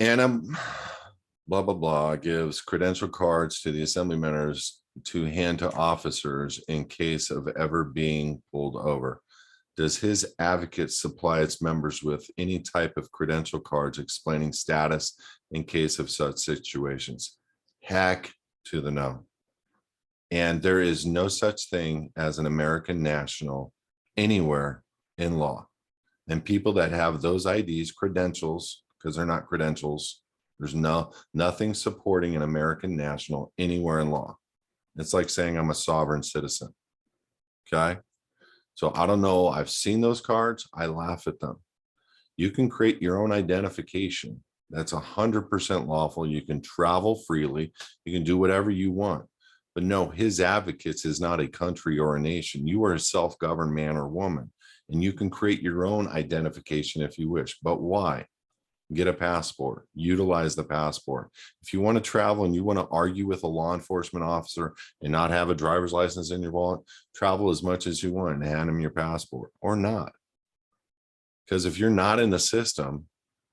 And blah, blah, blah, gives credential cards to the assembly members to hand to officers in case of ever being pulled over. Does his advocate supply its members with any type of credential cards explaining status in case of such situations? Heck to the no. And there is no such thing as an American national anywhere in law. And people that have those IDs, credentials, because they're not credentials, there's nothing supporting an American national anywhere in law. It's like saying I'm a sovereign citizen. Okay. So I don't know. I've seen those cards. I laugh at them. You can create your own identification. That's 100% lawful. You can travel freely. You can do whatever you want. But no, his advocates is not a country or a nation. You are a self-governed man or woman, and you can create your own identification if you wish. But why? Get a passport, utilize the passport. If you want to travel and you want to argue with a law enforcement officer and not have a driver's license in your wallet, travel as much as you want and hand them your passport or not. Because if you're not in the system,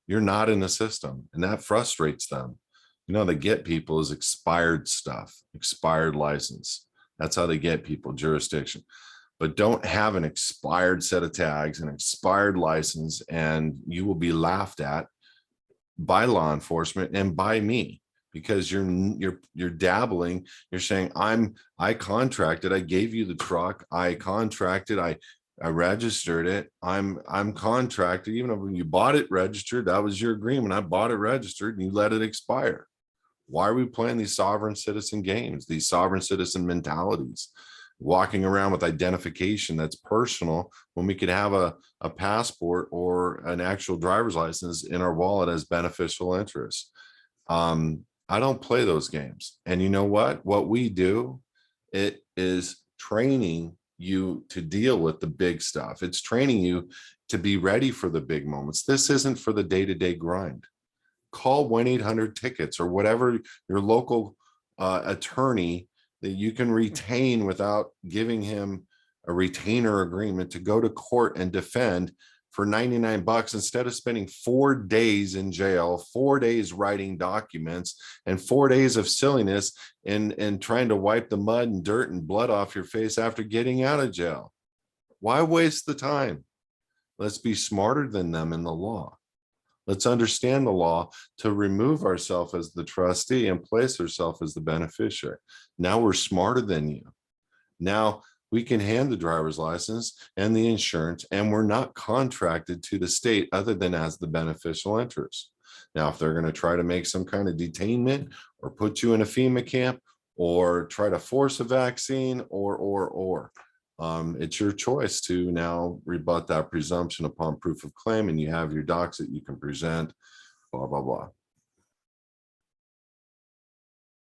you're not in the system, and that frustrates them. You know, they get people is expired stuff, expired license. That's how they get people, jurisdiction. But don't have an expired set of tags, an expired license, and you will be laughed at by law enforcement and by me, because you're dabbling. You're saying I contracted, I gave you the truck, I contracted, I registered it, I'm contracted. Even when you bought it registered, that was your agreement. I bought it registered and you let it expire. Why are we playing these sovereign citizen games, these sovereign citizen mentalities, walking around with identification that's personal when we could have a passport or an actual driver's license in our wallet as beneficial interest? I don't play those games. And you know what we do, it is training you to deal with the big stuff. It's training you to be ready for the big moments. This isn't for the day-to-day grind. Call 1-800-TICKETS or whatever your local attorney that you can retain without giving him a retainer agreement to go to court and defend for $99 instead of spending 4 days in jail, 4 days writing documents, and 4 days of silliness and trying to wipe the mud and dirt and blood off your face after getting out of jail. Why waste the time? Let's be smarter than them in the law. Let's understand the law to remove ourselves as the trustee and place ourselves as the beneficiary. Now we're smarter than you. Now we can hand the driver's license and the insurance, and we're not contracted to the state other than as the beneficial interest. Now, if they're going to try to make some kind of detainment or put you in a FEMA camp or try to force a vaccine or it's your choice to now rebut that presumption upon proof of claim, and you have your docs that you can present, blah, blah, blah.